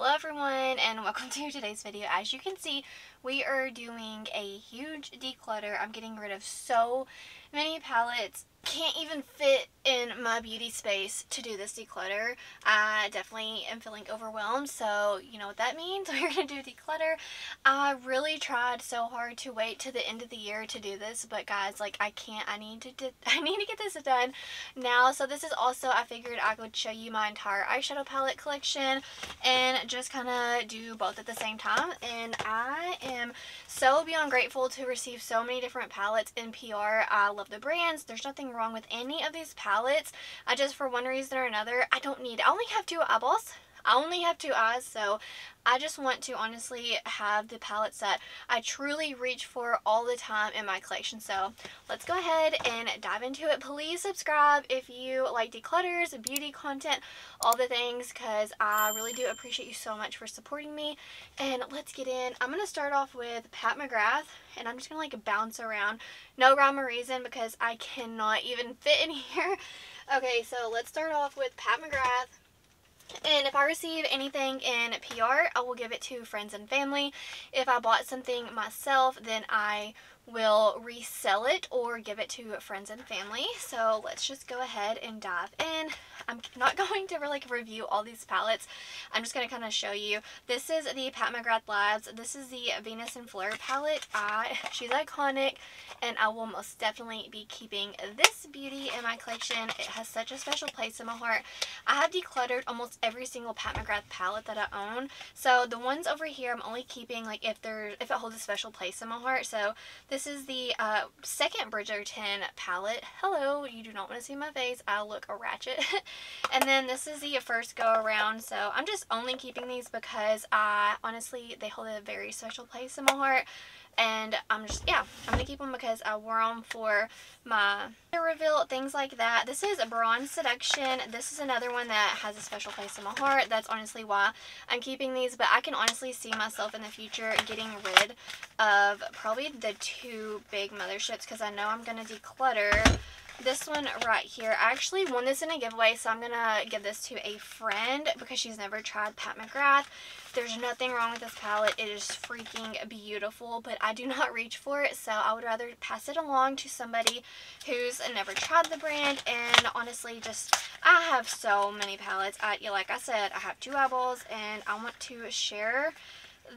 Hello everyone and welcome to today's video. As you can see, we are doing a huge declutter. I'm getting rid of so many palettes. Can't even fit in my beauty space to do this declutter. I definitely am feeling overwhelmed, so you know what that means. We're going to do declutter. I really tried so hard to wait to the end of the year to do this, but guys, like I can't. I need to get this done now. So this is also, I figured I would show you my entire eyeshadow palette collection and just kind of do both at the same time. And I am so beyond grateful to receive so many different palettes in PR. I love the brands. There's nothing wrong with any of these palettes. I just, for one reason or another, I only have 2 eyeballs. I only have 2 eyes, so I just want to honestly have the palettes that I truly reach for all the time in my collection. So let's go ahead and dive into it. Please subscribe if you like declutters, beauty content, all the things, because I really do appreciate you so much for supporting me. And let's get in. I'm going to start off with Pat McGrath, and I'm just going to like bounce around. No rhyme or reason because I cannot even fit in here. Okay, so let's start off with Pat McGrath. And if I receive anything in PR, I will give it to friends and family. If I bought something myself, then I will resell it or give it to friends and family. So let's just go ahead and dive in. I'm not going to really review all these palettes. I'm just going to kind of show you. This is the Pat McGrath Labs. This is the Venus and Fleur palette. She's iconic, and I will most definitely be keeping this beauty in my collection. It has such a special place in my heart. I have decluttered almost every single Pat McGrath palette that I own. So the ones over here I'm only keeping like if it holds a special place in my heart. So this is the second Bridgerton palette. Hello, you do not want to see my face. I look a ratchet. And then this is the first go around. So I'm just only keeping these because honestly, they hold a very special place in my heart. And I'm going to keep them because I wore them for my reveal, things like that. This is a Bronze Seduction. This is another one that has a special place in my heart. That's honestly why I'm keeping these. But I can honestly see myself in the future getting rid of probably the 2 big motherships because I know I'm going to declutter this one right here. I actually won this in a giveaway, so I'm going to give this to a friend because she's never tried Pat McGrath. There's nothing wrong with this palette. It is freaking beautiful, but I do not reach for it, so I would rather pass it along to somebody who's never tried the brand. And honestly, I have so many palettes. Like I said, I have 2 eyeballs, and I want to share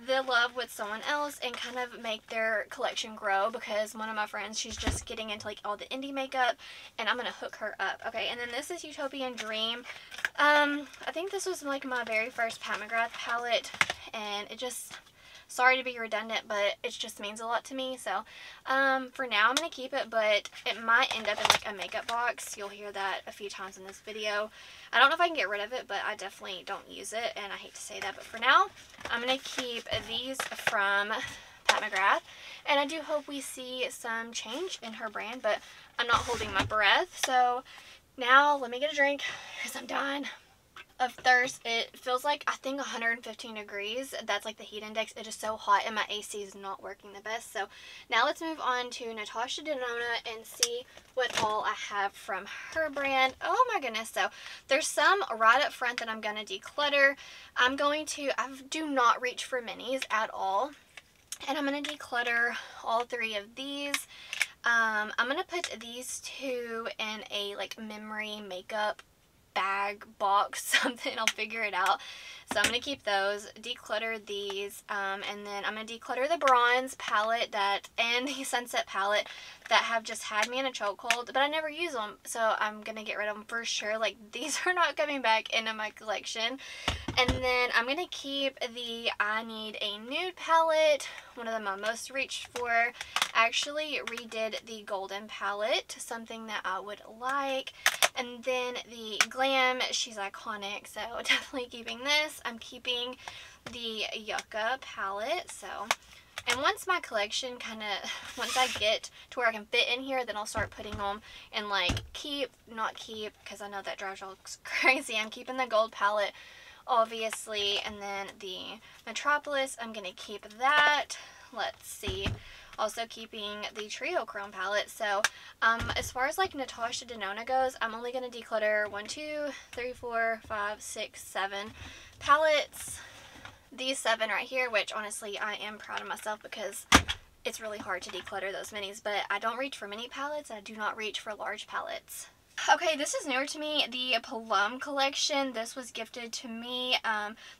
the love with someone else and kind of make their collection grow because one of my friends, she's just getting into like all the indie makeup, and I'm gonna hook her up. Okay, and then this is Utopian Dream. I think this was like my very first Pat McGrath palette, and it just, sorry to be redundant, but it just means a lot to me. So for now I'm gonna keep it, but it might end up in like a makeup box. You'll hear that a few times in this video. I don't know if I can get rid of it, but I definitely don't use it, and I hate to say that, but for now I'm gonna keep these from Pat McGrath, and I do hope we see some change in her brand, but I'm not holding my breath. So now let me get a drink because I'm dying of thirst. It feels like, I think, 115 degrees. That's like the heat index. It is so hot and my AC is not working the best. So now let's move on to Natasha Denona and see what all I have from her brand. Oh my goodness. So there's some right up front that I'm going to declutter. I do not reach for minis at all, and I'm going to declutter all 3 of these. I'm going to put these 2 in a like memory makeup bag box, something. I'll figure it out. So I'm going to keep those, declutter these, and then I'm going to declutter the Bronze palette and the Sunset palette that have just had me in a chokehold, but I never use them, so I'm going to get rid of them for sure. Like, these are not coming back into my collection. And then I'm going to keep the I Need a Nude palette, one of them I most reached for. I actually redid the Golden palette, something that I would like. And then the Glam, she's iconic, so definitely keeping this. I'm keeping the Yucca palette, and once my collection once I get to where I can fit in here, then I'll start putting them in like keep, not keep, because I know that drives y'all crazy. I'm keeping the Gold palette, obviously, and then the Metropolis, I'm going to keep that. Let's see. Also keeping the Trio Chrome palette. So as far as like Natasha Denona goes, I'm only going to declutter 1, 2, 3, 4, 5, 6, 7 palettes. these 7 right here, which honestly I am proud of myself because it's really hard to declutter those minis, but I don't reach for mini palettes. I do not reach for large palettes. Okay, this is newer to me, the Plum collection. This was gifted to me.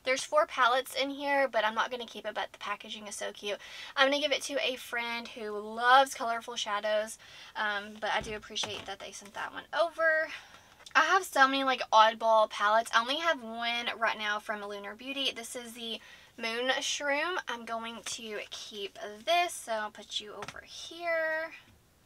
There's 4 palettes in here, but I'm not going to keep it, but the packaging is so cute. I'm going to give it to a friend who loves colorful shadows, but I do appreciate that they sent that one over. I have so many like oddball palettes. I only have one right now from Lunar Beauty. This is the Moon Shroom. I'm going to keep this, so I'll put you over here.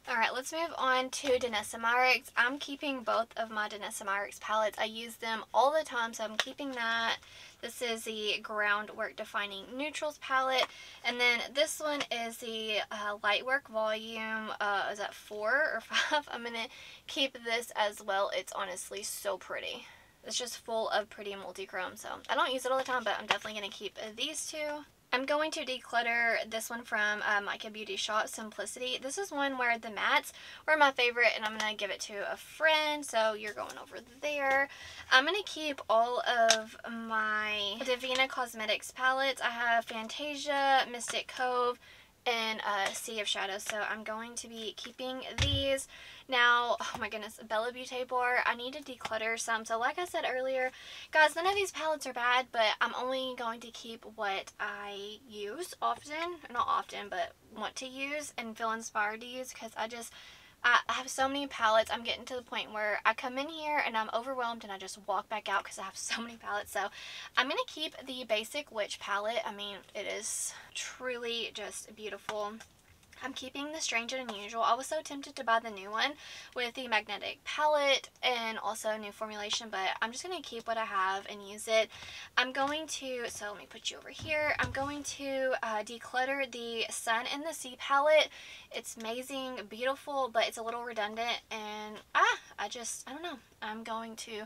Alright, let's move on to Decluttering. I'm keeping both of my Decluttering palettes. I use them all the time, so I'm keeping that. This is the Groundwork Defining Neutrals palette. And then this one is the Lightwork Volume, is that 4 or 5? I'm going to keep this as well. It's honestly so pretty. It's just full of pretty multi-chrome, so I don't use it all the time, but I'm definitely going to keep these 2. I'm going to declutter this one from Mica Beauty Shop, Simplicity. This is one where the mattes were my favorite, and I'm going to give it to a friend, so you're going over there. I'm going to keep all of my Devinah Cosmetics palettes. I have Fantasia, Mystic Cove, and Sea of Shadows, so I'm going to be keeping these. Now, oh my goodness, Bella Beaute bar, I need to declutter some. So like I said earlier, guys, none of these palettes are bad, but I'm only going to keep what I use often, not often, but want to use and feel inspired to use, because I have so many palettes. I'm getting to the point where I come in here and I'm overwhelmed and I just walk back out because I have so many palettes. So I'm going to keep the basic Witch palette. I mean, it is truly just beautiful. I'm keeping the Strange and Unusual. I was so tempted to buy the new one with the magnetic palette and also new formulation, but I'm just going to keep what I have and use it. I'm going to, so let me put you over here. I'm going to declutter the Sun and the Sea palette. It's amazing, beautiful, but it's a little redundant, and I don't know. I'm going to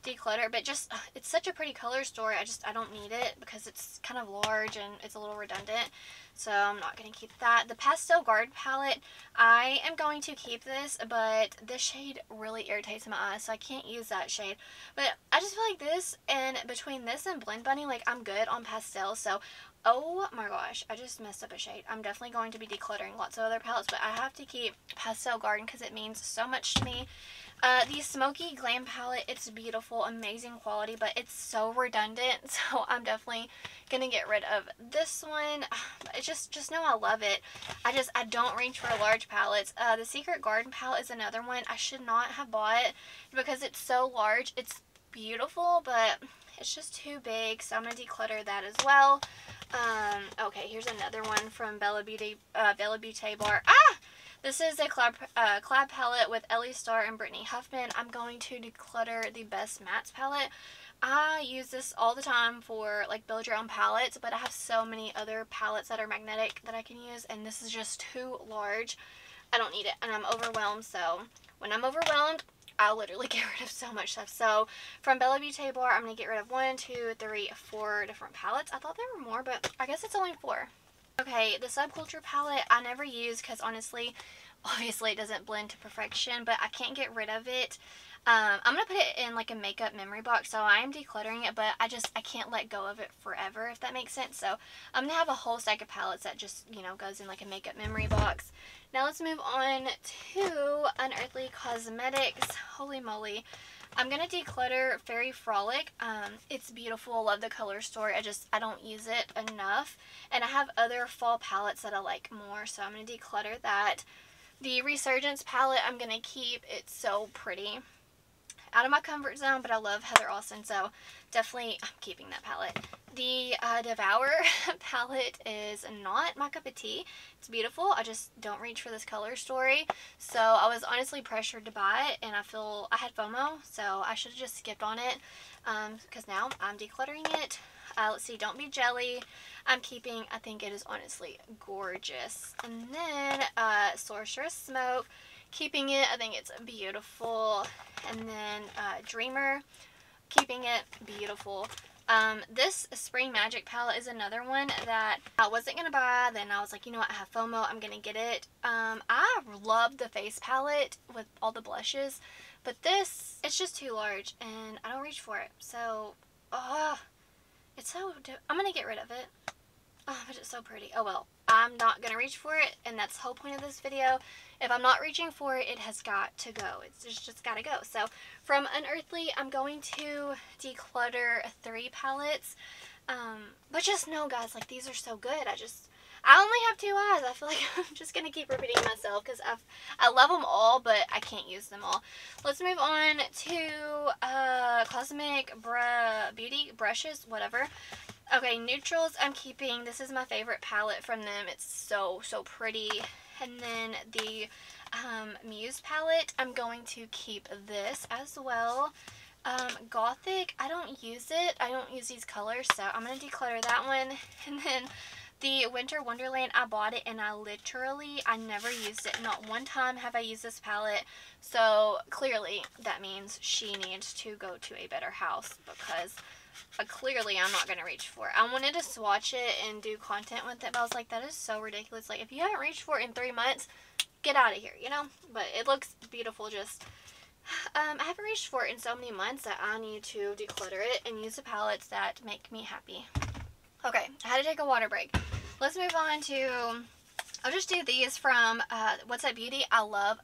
declutter, but just it's such a pretty color story. I don't need it because it's kind of large and it's a little redundant, so I'm not going to keep that. The Pastel Guard palette, I am going to keep this, but this shade really irritates my eyes, so I can't use that shade. But I just feel like this, and between this and Blend Bunny, like I'm good on pastel. So oh my gosh, I just messed up a shade. I'm definitely going to be decluttering lots of other palettes, but I have to keep Pastel Garden because it means so much to me. The Smoky Glam palette, it's beautiful, amazing quality, but it's so redundant, so I'm definitely going to get rid of this one. It's just know I love it. I don't reach for large palettes. The Secret Garden palette is another one I should not have bought because it's so large. It's beautiful, but it's just too big, so I'm going to declutter that as well. Okay, here's another one from Bella Beaute bar. This is a collab palette with Ellie Starr and Brittany Huffman. I'm going to declutter the Best Mattes palette. I use this all the time for like build your own palettes, but I have so many other palettes that are magnetic that I can use, and this is just too large. I don't need it, and I'm overwhelmed, so when I'm overwhelmed, I'll literally get rid of so much stuff. So from Bella Beaute bar, I'm going to get rid of 1, 2, 3, 4 different palettes. I thought there were more, but I guess it's only 4. Okay, the Subculture palette I never use because honestly, obviously it doesn't blend to perfection, but I can't get rid of it. I'm going to put it in like a makeup memory box, so I am decluttering it, but I can't let go of it forever, if that makes sense. So I'm going to have a whole stack of palettes that just, you know, goes in like a makeup memory box. Now let's move on to Unearthly Cosmetics. Holy moly. I'm going to declutter Fairy Frolic. It's beautiful. Love the color story. I don't use it enough. And I have other fall palettes that I like more, so I'm going to declutter that. The Resurgence palette I'm going to keep. It's so pretty. Out of my comfort zone, but I love Heather Austin, so definitely I'm keeping that palette. The Devour palette is not my cup of tea. It's beautiful. I just don't reach for this color story, so I was honestly pressured to buy it, and I feel I had FOMO, so I should have just skipped on it, because now I'm decluttering it. Let's see, Don't Be Jelly I'm keeping. I think it is honestly gorgeous. And then Sorceress Smoke, keeping it. I think it's beautiful. And then Dreamer, keeping it, beautiful. This Spring Magic palette is another one that I wasn't going to buy. Then I was like, you know what, I have FOMO, I'm going to get it. I love the face palette with all the blushes, but this, it's just too large and I don't reach for it. So, It's so, I'm going to get rid of it. Oh, but it's so pretty. Oh well, I'm not going to reach for it, and that's the whole point of this video. If I'm not reaching for it, it has got to go. It's just got to go. So from Unearthly, I'm going to declutter 3 palettes. But just know, guys, like, these are so good. I only have 2 eyes. I feel like I'm just going to keep repeating myself because I love them all, but I can't use them all. Let's move on to Cosmic Beauty brushes, whatever. Okay, neutrals I'm keeping. This is my favorite palette from them. It's so pretty. And then the Muse palette, I'm going to keep this as well. Gothic, I don't use it. I don't use these colors, so I'm going to declutter that one. And then the Winter Wonderland, I bought it and I never used it. Not one time have I used this palette. So clearly that means she needs to go to a better house because clearly I'm not going to reach for it. I wanted to swatch it and do content with it, but I was like, that is so ridiculous. Like, if you haven't reached for it in 3 months, get out of here, you know? But it looks beautiful. Just, I haven't reached for it in so many months that I need to declutter it and use the palettes that make me happy. Okay, I had to take a water break. Let's move on to, I'll just do these from What's Up Beauty. I love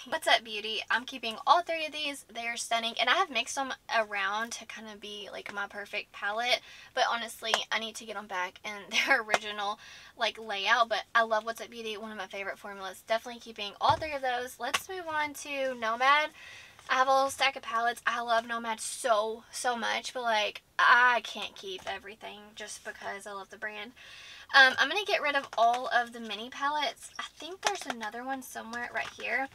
What's Up Beauty. I'm keeping all 3 of these. They are stunning, and I have mixed them around to kind of be like my perfect palette, but honestly I need to get them back in their original like layout. But I love What's Up Beauty, one of my favorite formulas. Definitely keeping all 3 of those. Let's move on to Nomad. I have a little stack of palettes. I love Nomad so much, but like I can't keep everything just because I love the brand. I'm going to get rid of all of the mini palettes. I think there's another one somewhere right here.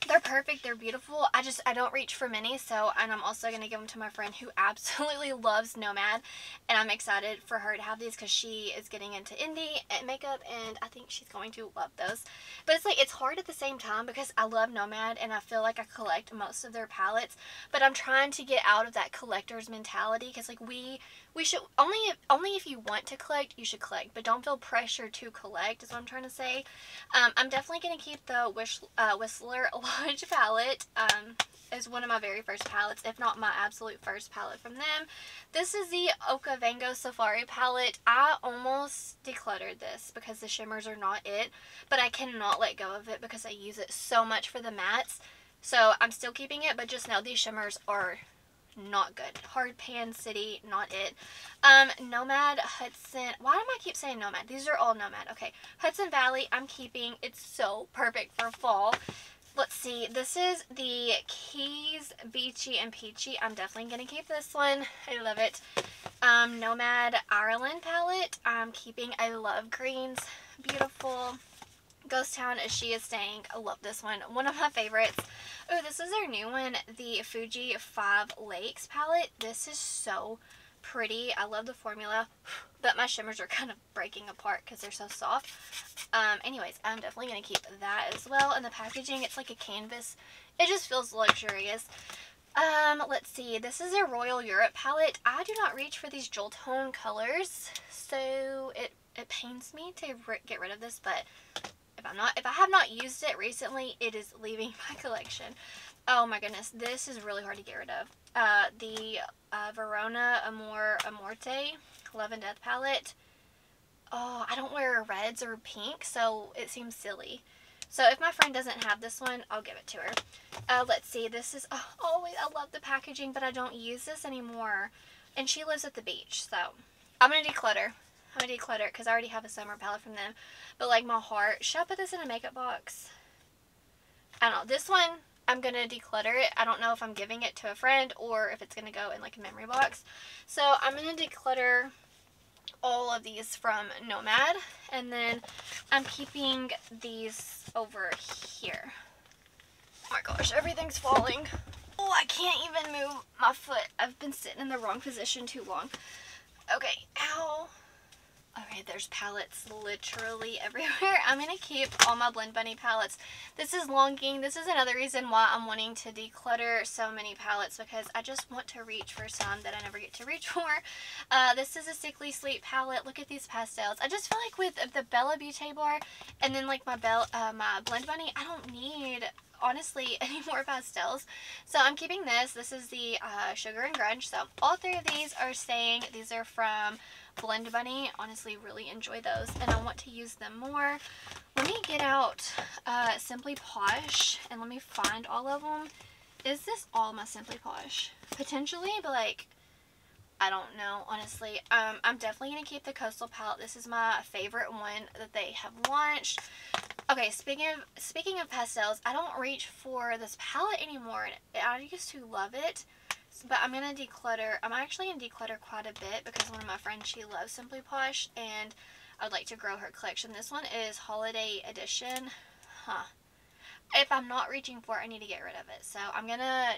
They're perfect. They're beautiful. I don't reach for many, and I'm also going to give them to my friend who absolutely loves Nomad, and I'm excited for her to have these because she is getting into indie makeup, and I think she's going to love those. But it's like, it's hard at the same time because I love Nomad, and I feel like I collect most of their palettes, but I'm trying to get out of that collector's mentality because, like, we should, only if you want to collect, you should collect, but don't feel pressure to collect, is what I'm trying to say. I'm definitely going to keep the Whistler Lodge palette. Is one of my very first palettes, if not my absolute first palette from them. This is the Okavango Safari palette. I almost decluttered this because the shimmers are not it, but I cannot let go of it because I use it so much for the mattes. So I'm still keeping it, but just know these shimmers are not good. Hard Pan City, not it. Nomad Hudson. Why do I keep saying Nomad? These are all Nomad. Okay. Hudson Valley, I'm keeping. It's so perfect for fall. Let's see. This is the Keys Beachy and Peachy. I'm definitely going to keep this one. I love it. Nomad Ireland palette. I'm keeping. I love greens. Beautiful. Ghost Town As She Is Staying. I love this one. One of my favorites. Oh, this is their new one. The Fuji 5 Lakes palette. This is so pretty. I love the formula, but my shimmers are kind of breaking apart because they're so soft. Anyways, I'm definitely going to keep that as well. And the packaging, it's like a canvas. It just feels luxurious. Let's see. This is a Royal Europe palette. I do not reach for these jewel tone colors, so it pains me to get rid of this, but if I have not used it recently, it is leaving my collection. Oh my goodness, this is really hard to get rid of. The Verona Amorte Love and Death palette. Oh, I don't wear reds or pink, so it seems silly. So if my friend doesn't have this one, I'll give it to her. Let's see, this is, oh, I love the packaging, but I don't use this anymore. And she lives at the beach, so I'm going to declutter. I'm going to declutter it because I already have a summer palette from them. But like my heart, should I put this in a makeup box? I don't know. This one, I'm going to declutter it. I don't know if I'm giving it to a friend or if it's going to go in like a memory box. So I'm going to declutter all of these from Nomad. And then I'm keeping these over here. Oh my gosh, everything's falling. Oh, I can't even move my foot. I've been sitting in the wrong position too long. Okay, ow. Okay, there's palettes literally everywhere. I'm going to keep all my Blend Bunny palettes. This is Longing. This is another reason why I'm wanting to declutter so many palettes, because I just want to reach for some that I never get to reach for. This is a Sickly Sleep palette. Look at these pastels. I just feel like with the Bella Beaute bar and then like my Blend Bunny, I don't need honestly any more pastels. So I'm keeping this. This is the Sugar and Grunge. So all three of these are staying. These are from Blend Bunny. Honestly, really enjoy those, and I want to use them more. Let me get out Simply Posh, and let me find all of them. Is this all my Simply Posh? Potentially, but like, I don't know, honestly. I'm definitely going to keep the Coastal palette. This is my favorite one that they have launched. Okay, speaking of pastels, I don't reach for this palette anymore. I used to love it, but I'm going to declutter. I'm actually going to declutter quite a bit because one of my friends, she loves Simply Posh, and I would like to grow her collection. This one is Holiday Edition. If I'm not reaching for it, I need to get rid of it. So I'm going to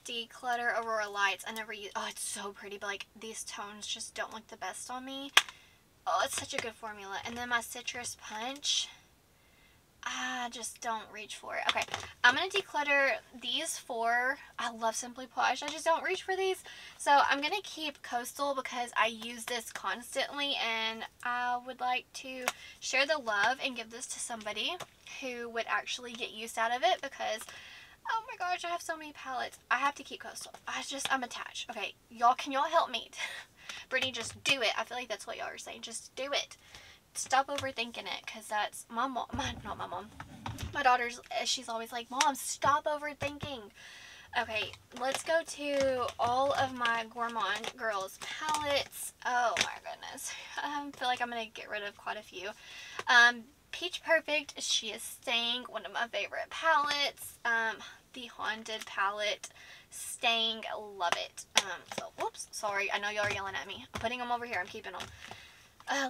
declutter Aurora Lights. I never use, oh, it's so pretty, but like these tones just don't look the best on me. Oh, it's such a good formula. And then my Citrus Punch, I just don't reach for it. Okay, I'm going to declutter these four. I love Simply Posh. I just don't reach for these. So I'm going to keep Coastal because I use this constantly, and I would like to share the love and give this to somebody who would actually get use out of it because, oh my gosh, I have so many palettes. I have to keep Coastal. I'm attached. Okay, y'all, can y'all help me? Brittany, just do it. I feel like that's what y'all are saying. Just do it. Stop overthinking it, because that's my mom. Not my mom. My daughter's, she's always like, Mom, stop overthinking. Okay, let's go to all of my Gourmande Girls palettes. Oh my goodness. I feel like I'm going to get rid of quite a few. Peach Perfect, she is staying. One of my favorite palettes. The Haunted palette, staying. Love it. So, whoops, sorry. I know y'all are yelling at me. I'm putting them over here. I'm keeping them.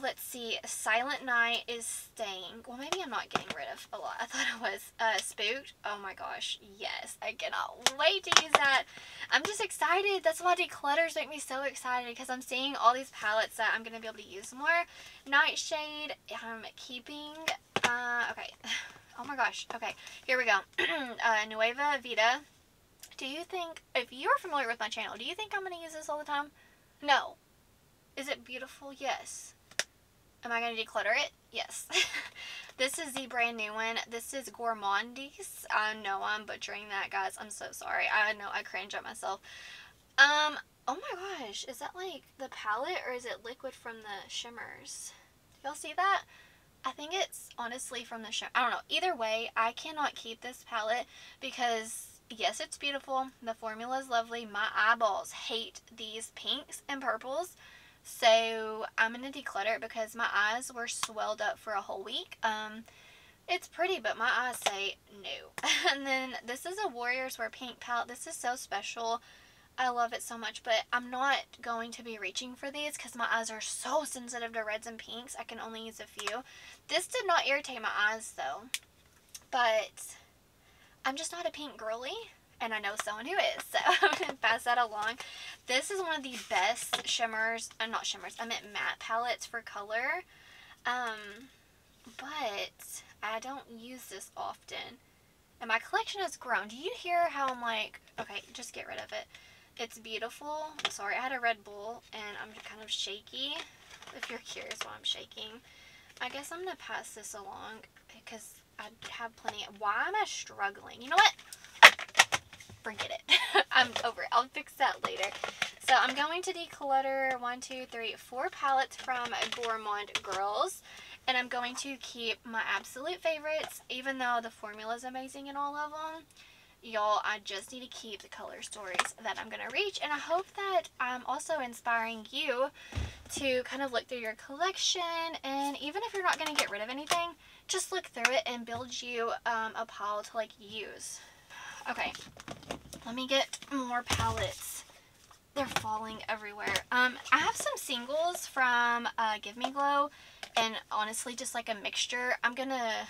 Let's see. Silent Night is staying. Well, maybe I'm not getting rid of a lot. I thought I was. Spooked. Oh my gosh. Yes. I cannot wait to use that. I'm just excited. That's why declutters make me so excited, because I'm seeing all these palettes that I'm going to be able to use more. Nightshade, I'm keeping. Okay. Oh my gosh. Okay. Here we go. Nueva Vida. Do you think, if you're familiar with my channel, do you think I'm going to use this all the time? No. Is it beautiful? Yes. Am I going to declutter it? Yes. This is the brand new one. This is Gourmande. I know I'm butchering that, guys. I'm so sorry. I know I cringe at myself. Oh my gosh. Is that like the palette, or is it liquid from the shimmers? Y'all see that? I think it's honestly from the shimmer. I don't know. Either way, I cannot keep this palette because, yes, it's beautiful. The formula is lovely. My eyeballs hate these pinks and purples. So I'm going to declutter it because my eyes were swelled up for a whole week. It's pretty, but my eyes say no. And then this is a Warriors Wear Pink palette. This is so special. I love it so much, but I'm not going to be reaching for these because my eyes are so sensitive to reds and pinks. I can only use a few. This did not irritate my eyes though, but I'm just not a pink girly. And I know someone who is, so I'm going to pass that along. This is one of the best shimmers, not shimmers, I meant matte palettes for color. But I don't use this often. And my collection has grown. Do you hear how I'm like, okay, just get rid of it. It's beautiful. Sorry, I had a Red Bull, and I'm kind of shaky. If you're curious why I'm shaking. I guess I'm going to pass this along because I have plenty. Why am I struggling? You know what? Forget it. I'm over it. I'll fix that later. So I'm going to declutter 4 palettes from Gourmande Girls. And I'm going to keep my absolute favorites, even though the formula is amazing in all of them. Y'all, I just need to keep the color stories that I'm going to reach. And I hope that I'm also inspiring you to kind of look through your collection. And even if you're not going to get rid of anything, just look through it and build you a pile to like use. Okay, let me get more palettes. They're falling everywhere. I have some singles from Give Me Glow, and honestly just like a mixture. I'm gonna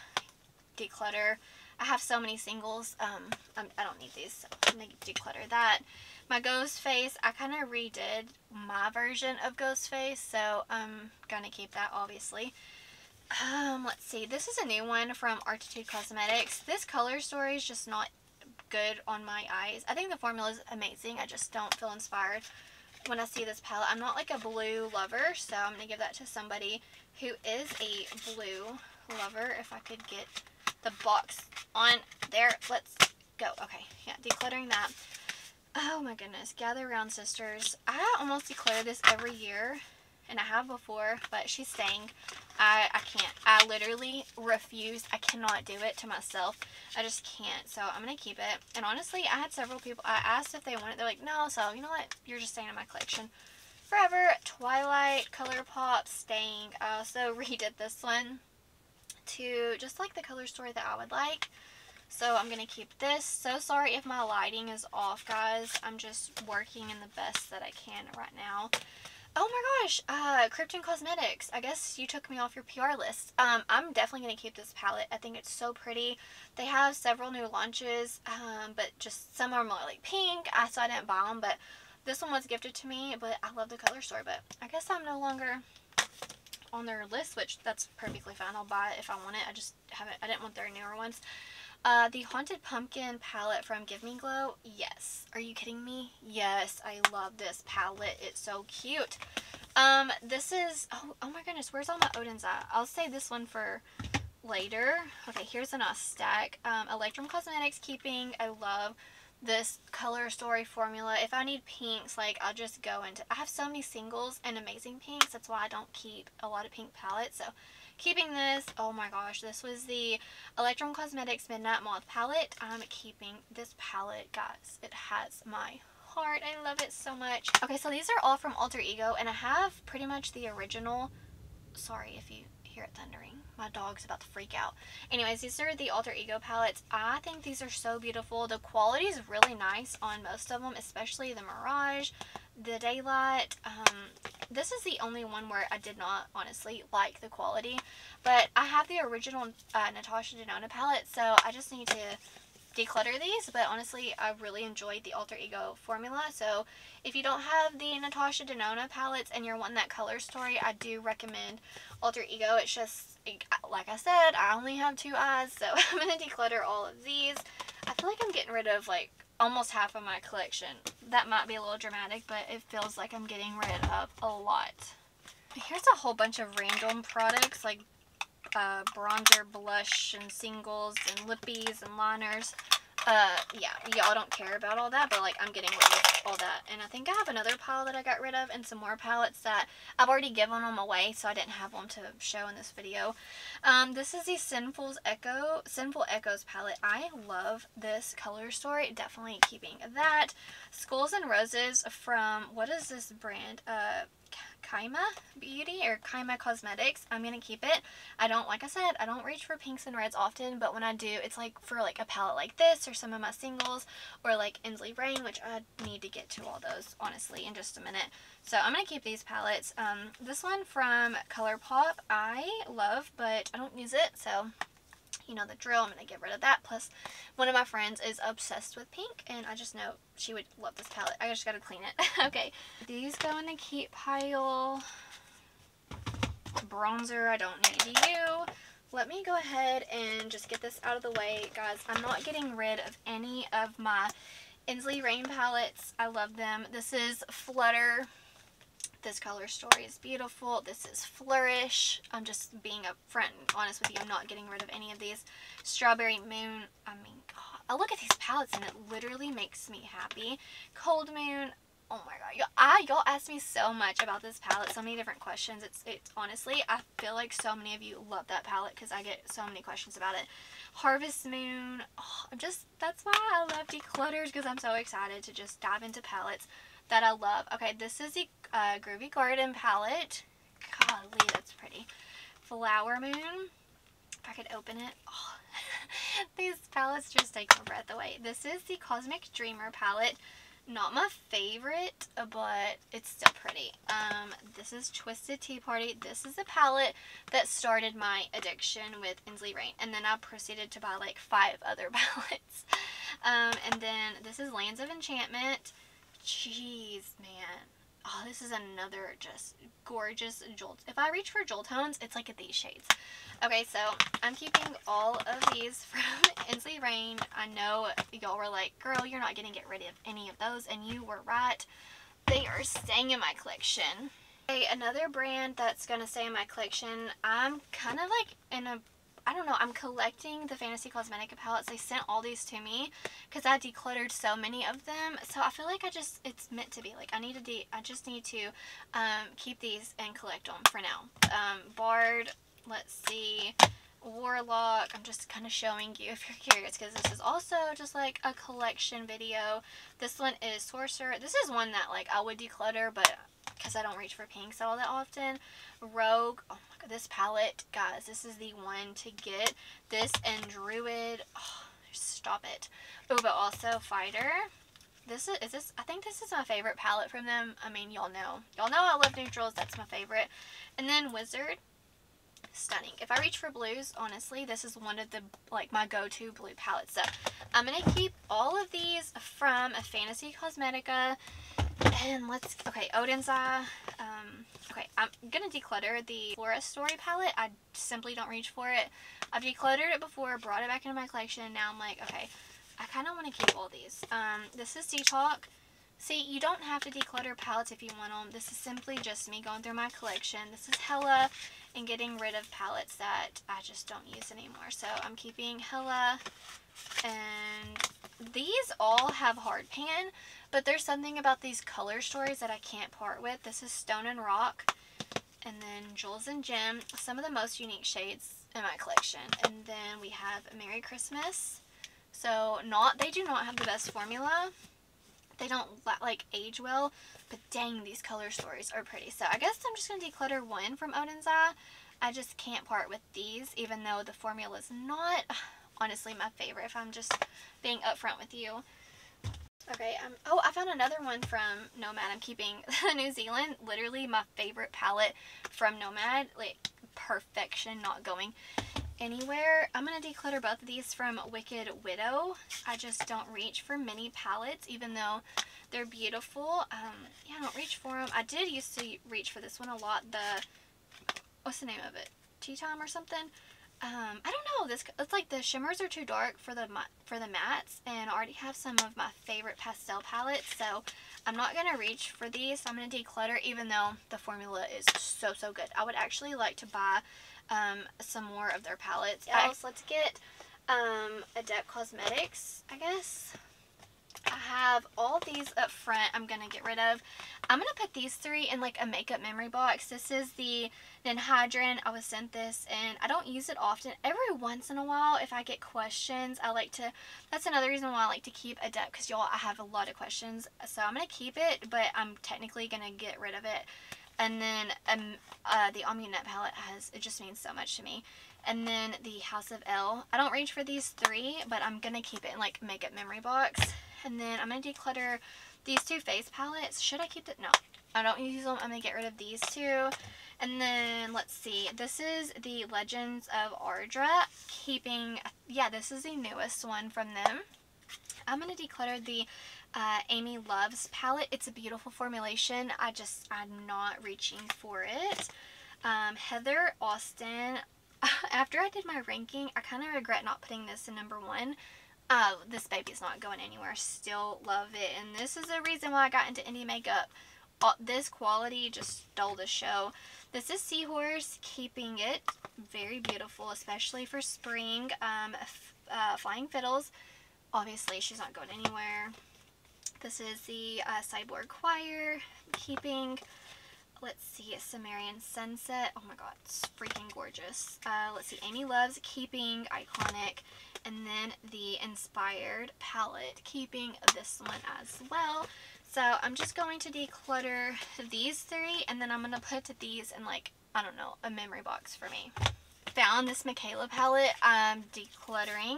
declutter. I have so many singles. I don't need these, so I'm gonna declutter that. My Ghost Face, I kind of redid my version of Ghost Face, so I'm gonna keep that obviously. Let's see. This is a new one from Arttitude Cosmetics. This color story is just not good on my eyes. I think the formula is amazing. I just don't feel inspired when I see this palette. I'm not like a blue lover, so I'm going to give that to somebody who is a blue lover. If I could get the box on there. Let's go. Okay, yeah, decluttering that. Oh my goodness, Gather Round Sisters. I almost declutter this every year, and I have before, but she's staying. I can't. I literally refuse. I cannot do it to myself. I just can't. So I'm going to keep it. And honestly, I had several people, I asked if they want it. They're like, no. So you know what? You're just staying in my collection forever. Twilight, ColourPop, staying. I also redid this one to just like the color story that I would like. So I'm going to keep this. So sorry if my lighting is off, guys. I'm just working in the best that I can right now. Oh my gosh, Krypton Cosmetics. I guess you took me off your PR list. I'm definitely going to keep this palette. I think it's so pretty. They have several new launches, but just some are more like pink. So I didn't buy them, but this one was gifted to me, but I love the color story. But I guess I'm no longer on their list, which that's perfectly fine. I'll buy it if I want it. I didn't want their newer ones. The Haunted Pumpkin palette from Give Me Glow. Yes. Are you kidding me? Yes. I love this palette. It's so cute. This is... Oh my goodness. Where's all my Odins at? I'll save this one for later. Okay, here's an stack. Electrum Cosmetics keeping. I love this color story formula. If I need pinks, like, I'll just go into... I have so many singles and amazing pinks. That's why I don't keep a lot of pink palettes. So... keeping this. Oh my gosh, this was the Electrum Cosmetics Midnight Moth palette. I'm keeping this palette, guys. It has my heart. I love it so much. Okay, so these are all from Alter Ego, and I have pretty much the original. Sorry if you hear it thundering. My dog's about to freak out. Anyways, these are the Alter Ego palettes. I think these are so beautiful. The quality is really nice on most of them, especially the Mirage, the Daylight. This is the only one where I did not honestly like the quality, but I have the original Natasha Denona palette, so I just need to declutter these. But honestly, I really enjoyed the Alter Ego formula. So if you don't have the Natasha Denona palettes and you're wanting that color story, I do recommend Alter Ego. It's just, like I said, I only have 2 eyes, so I'm going to declutter all of these. I feel like I'm getting rid of like almost half of my collection. That might be a little dramatic, but it feels like I'm getting rid of a lot. Here's a whole bunch of random products like bronzer, blush, and singles, and lippies, and liners. Yeah, y'all don't care about all that, but like I'm getting rid of all that. And I think I have another pile that I got rid of, and some more palettes that I've already given them away, so I didn't have one to show in this video. This is the Sinful Echoes palette. I love this color story. Definitely keeping that. Skulls and Roses from, what is this brand? Kaima Beauty or Kaima Cosmetics. I'm going to keep it. I don't, like I said, I don't reach for pinks and reds often, but when I do, it's like for like a palette like this or some of my singles or like Ensley Rain, which I need to get to all those honestly in just a minute. So I'm going to keep these palettes. This one from ColourPop I love, but I don't use it, so you know the drill. I'm going to get rid of that. Plus, one of my friends is obsessed with pink, and I just know she would love this palette. I just got to clean it. Okay, these go in the keep pile. Bronzer I don't need to use. Let me go ahead and just get this out of the way, guys. I'm not getting rid of any of my Ensley Rain palettes. I love them. This is Flutter. This color story is beautiful. This is Flourish. I'm just being upfront and honest with you. I'm not getting rid of any of these. Strawberry Moon. I mean, God, I look at these palettes and it literally makes me happy. Cold Moon. Oh my God. Y'all asked me so much about this palette. So many different questions. It's honestly, I feel like so many of you love that palette because I get so many questions about it. Harvest Moon. Oh, that's why I love declutters, because I'm so excited to just dive into palettes that I love. Okay, this is the Groovy Garden palette. Golly, that's pretty. Flower Moon. If I could open it. Oh, these palettes just take my breath away. This is the Cosmic Dreamer palette. Not my favorite, but it's still pretty. This is Twisted Tea Party. This is the palette that started my addiction with Ensley Rain. And then I proceeded to buy like 5 other palettes. And then this is Lands of Enchantment. Jeez, man. Oh, this is another just gorgeous Jolt. If I reach for Jolt tones, it's like at these shades. Okay, so I'm keeping all of these from Ensley Rain. I know y'all were like, girl, you're not going to get rid of any of those, and you were right. They are staying in my collection. Okay, another brand that's going to stay in my collection. I'm kind of like in a... I don't know, I'm collecting the Fantasy Cosmetica palettes. They sent all these to me because I decluttered so many of them. So I feel like it's meant to be. Like, I just need to keep these and collect them for now. Bard, let's see, Warlock. I'm just kind of showing you if you're curious, because this is also just like a collection video. This one is Sorcerer. This is one that like I would declutter, but because I don't reach for pinks all that often. Rogue. Oh my god, this palette, guys, this is the one to get. This and Druid. Oh, stop it. Oh, but also Fighter. I think this is my favorite palette from them. I mean, y'all know I love neutrals. That's my favorite. And then Wizard. Stunning. If I reach for blues, honestly, this is one of the, like, my go-to blue palettes. So I'm going to keep all of these from Fantasy Cosmetica. And Odin's Eye. Okay, I'm going to declutter the Flora Story palette. I simply don't reach for it. I've decluttered it before, brought it back into my collection. Now I'm like, okay, I kind of want to keep all these. This is Talk. See, you don't have to declutter palettes if you want them. This is simply just me going through my collection. This is Hella and getting rid of palettes that I just don't use anymore. So I'm keeping Hella, and these all have hard pan, but there's something about these color stories that I can't part with. This is Stone and Rock, and then Jewels and Gem, some of the most unique shades in my collection. And then we have Merry Christmas. So they do not have the best formula. They don't like age well, but dang, these color stories are pretty. So I guess I'm just going to declutter one from Odin's Eye. I just can't part with these, even though the formula is not honestly my favorite, if I'm just being upfront with you. Okay, oh, I found another one from Nomad. I'm keeping New Zealand, literally my favorite palette from Nomad. Like, perfection, not going anywhere. I'm going to declutter both of these from Wicked Widow. I just don't reach for mini palettes, even though they're beautiful. Yeah, I don't reach for them. I did used to reach for this one a lot. What's the name of it? Tea Time or something? I don't know. It's like the shimmers are too dark for the mattes, and I already have some of my favorite pastel palettes, so I'm not going to reach for these. I'm going to declutter, even though the formula is so good. I would actually like to buy some more of their palettes. Let's get Adept Cosmetics, I guess. I have all these up front I'm going to get rid of. I'm going to put these three in like a makeup memory box. This is the Ninhydrin. I was sent this and I don't use it often. Every once in a while, if I get questions, that's another reason why I like to keep Adept, because y'all, I have a lot of questions. So I'm going to keep it, but I'm technically going to get rid of it. And then the Amunet palette it just means so much to me. And then the House of L. I don't reach for these three, but I'm going to keep it in like makeup memory box. And then I'm going to declutter these two face palettes. Should I keep it? No, I don't use them. I'm going to get rid of these two. And then, let's see. This is the Legends of Ardra. This is the newest one from them. I'm going to declutter the Amy Loves palette. It's a beautiful formulation. I'm not reaching for it. Heather Austin. After I did my ranking, I kind of regret not putting this in #1. This baby's not going anywhere. Still love it. And this is the reason why I got into indie makeup. This quality just stole the show. This is Seahorse, keeping it very beautiful, especially for spring. Flying Fiddles. Obviously, she's not going anywhere. This is the Cyborg Choir, keeping. Let's see, Sumerian Sunset. Oh my god, it's freaking gorgeous. Let's see, Amy Loves, keeping Iconic. And then the Inspired palette, keeping this one as well. So I'm just going to declutter these three, and then I'm going to put these in, like, I don't know, a memory box for me. Found this Michaela palette. I'm decluttering.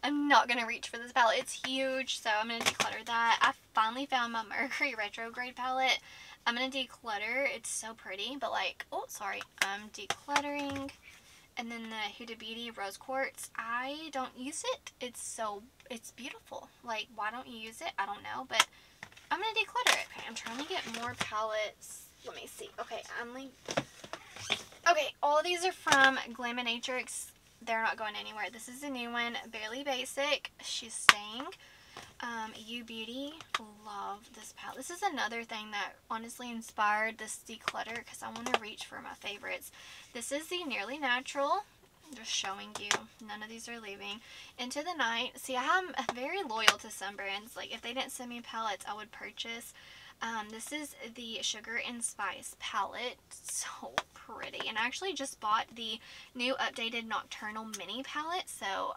I'm not going to reach for this palette. It's huge, so I'm going to declutter that. I finally found my Mercury Retrograde palette. I'm going to declutter. It's so pretty, but like, oh, sorry. I'm decluttering. And then the Huda Beauty Rose Quartz. I don't use it. It's beautiful. Like, why don't you use it? I don't know, but I'm going to declutter it. Okay, I'm trying to get more palettes. Let me see. Okay, all of these are from Glaminatrix. They're not going anywhere. This is a new one. Barely Basic. She's staying. You Beauty. Love this palette. This is another thing that honestly inspired this declutter, because I want to reach for my favorites. This is the Nearly Natural Just showing you. None of these are leaving. Into the Night. See, I'm very loyal to some brands. Like, if they didn't send me palettes, I would purchase. This is the Sugar and Spice palette. So pretty. And I actually just bought the new updated Nocturnal Mini palette. So,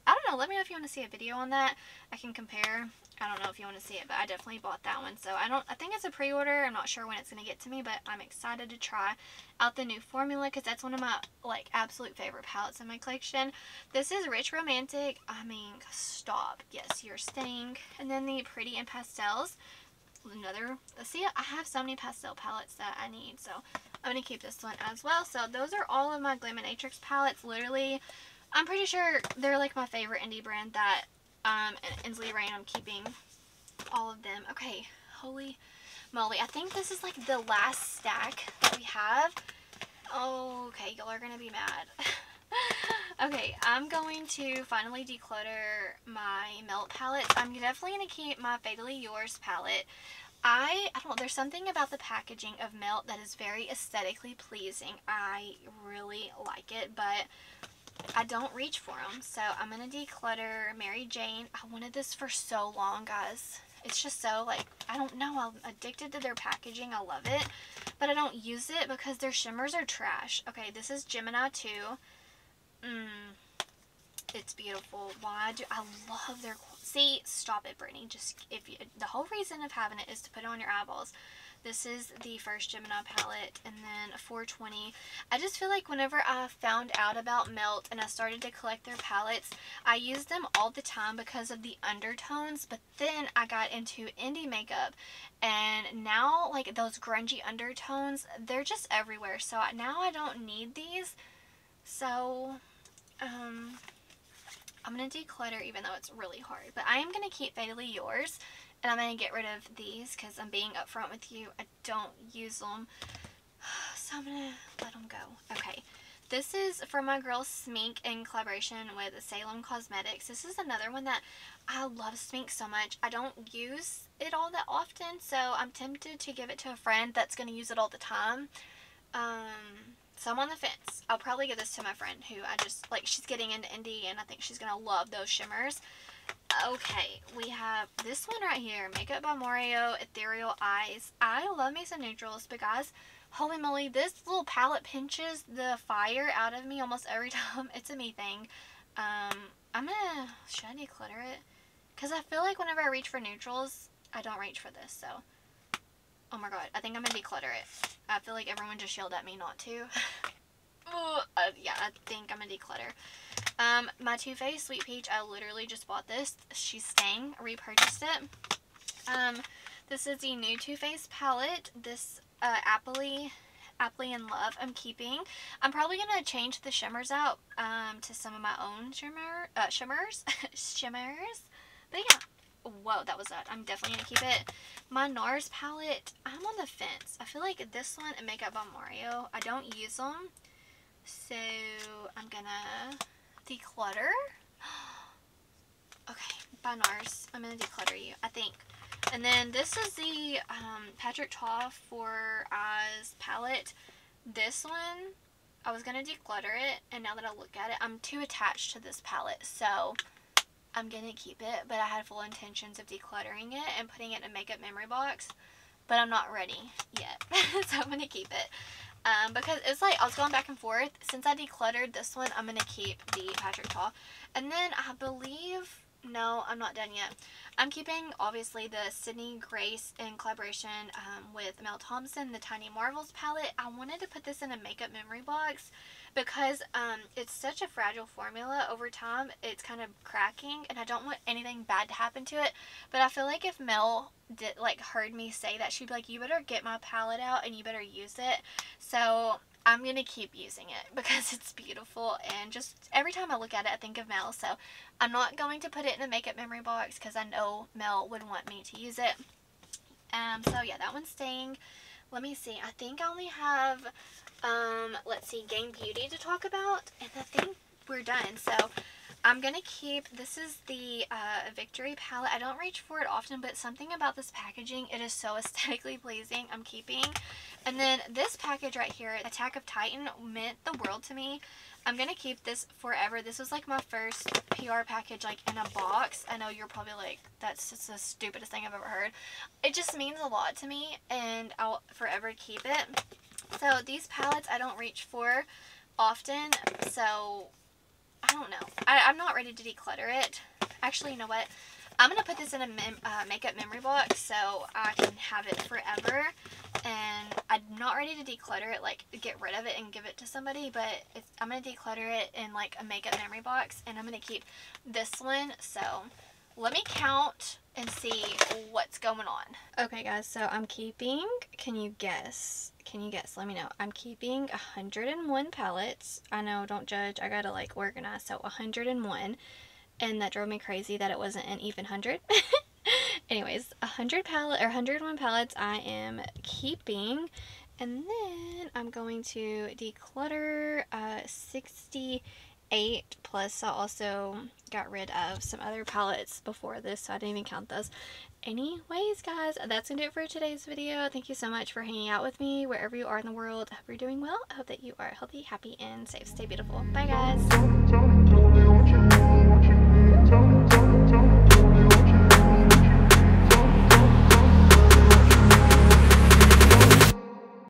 I don't know. Let me know if you want to see a video on that. I can compare. I don't know if you want to see it, but I definitely bought that one. So I think it's a pre-order. I'm not sure when it's going to get to me, but I'm excited to try out the new formula because that's one of my like absolute favorite palettes in my collection. This is Rich Romantic. I mean, stop. Yes, you're staying. And then the Pretty in Pastels. Another, see, I have so many pastel palettes that I need, so I'm going to keep this one as well. So those are all of my Glaminatrix palettes. Literally, I'm pretty sure they're like my favorite indie brand that Ensley Rain. I'm keeping all of them. Okay, holy moly. I think this is like the last stack that we have. Oh, okay, y'all are going to be mad. Okay, I'm going to finally declutter my Melt palettes. I'm definitely going to keep my Fatally Yours palette. I don't know, there's something about the packaging of Melt that is very aesthetically pleasing. I really like it, but I don't reach for them. So I'm going to declutter Mary Jane. I wanted this for so long, guys. It's just so, like, I don't know, I'm addicted to their packaging. I love it, but I don't use it because their shimmers are trash. Okay, this is Gemini 2. It's beautiful. Why do I love their, see, stop it, Brittany. Just, if you, the whole reason of having it is to put it on your eyeballs. This is the first Gemini palette, and then a 420. I just feel like whenever I found out about Melt and I started to collect their palettes, I used them all the time because of the undertones, but then I got into indie makeup, and now, like, those grungy undertones, they're just everywhere, so now I don't need these. So, I'm going to declutter even though it's really hard. But I am going to keep Fatally Yours. And I'm going to get rid of these because I'm being upfront with you. I don't use them. So I'm going to let them go. Okay. This is from my girl Smink in collaboration with Salem Cosmetics. This is another one that I love Smink so much. I don't use it all that often. So I'm tempted to give it to a friend that's going to use it all the time. So I'm on the fence. I'll probably give this to my friend who I just, like, she's getting into indie and I think she's going to love those shimmers. Okay, we have this one right here, Makeup by Mario Ethereal Eyes. I love me some neutrals, but guys, holy moly, this little palette pinches the fire out of me almost every time. It's a me thing. Should I declutter it? Because I feel like whenever I reach for neutrals, I don't reach for this, so. Oh my god, I think I'm going to declutter it. I feel like everyone just yelled at me not to. Yeah, I think I'm going to declutter. My Too Faced Sweet Peach, I literally just bought this. She's staying. Repurchased it. This is the new Too Faced palette. This Aptly in Love I'm keeping. I'm probably going to change the shimmers out to some of my own shimmers. But yeah. Whoa, that was that. I'm definitely going to keep it. My NARS palette, I'm on the fence. I feel like this one and Makeup by Mario, I don't use them. So, I'm going to declutter. Okay, by NARS. I'm going to declutter you, I think. And then this is the Patrick Ta for Eyes palette. This one, I was going to declutter it. And now that I look at it, I'm too attached to this palette. So, I'm going to keep it, but I had full intentions of decluttering it and putting it in a makeup memory box, but I'm not ready yet, so I'm going to keep it, because it's like, I was going back and forth. Since I decluttered this one, I'm going to keep the Patrick Ta, and then I believe, no, I'm not done yet. I'm keeping, obviously, the Sydney Grace in collaboration with Mel Thompson, the Tiny Marvels palette. I wanted to put this in a makeup memory box, because it's such a fragile formula. Over time, it's kind of cracking, and I don't want anything bad to happen to it. But I feel like if Mel heard me say that, she'd be like, you better get my palette out and you better use it. So I'm going to keep using it because it's beautiful, and just every time I look at it, I think of Mel. So I'm not going to put it in a makeup memory box because I know Mel would want me to use it. So yeah, that one's staying. Let me see. I think I only have, let's see, Gain Beauty to talk about, and I think we're done. So I'm going to keep, this is the Victory palette. I don't reach for it often, but something about this packaging, it is so aesthetically pleasing, I'm keeping. And then this package right here, Attack of Titan, meant the world to me. I'm going to keep this forever. This was like my first PR package like in a box. I know you're probably like, that's just the stupidest thing I've ever heard. It just means a lot to me and I'll forever keep it. So these palettes I don't reach for often, so I don't know. I'm not ready to declutter it. Actually, you know what? I'm going to put this in a makeup memory box so I can have it forever. And I'm not ready to declutter it, like get rid of it and give it to somebody, but I'm going to declutter it in like a makeup memory box, and I'm going to keep this one. So let me count and see what's going on. Okay guys, so I'm keeping, can you guess? Let me know. I'm keeping 101 palettes. I know, don't judge. I gotta like organize. So 101. And that drove me crazy that it wasn't an even 100. Anyways, 101 palettes I am keeping. And then I'm going to declutter 68. Plus I also got rid of some other palettes before this, so I didn't even count those. Anyways guys, that's gonna do it for today's video. Thank you so much for hanging out with me wherever you are in the world. I hope you're doing well. I hope that you are healthy, happy, and safe. Stay beautiful. Bye guys.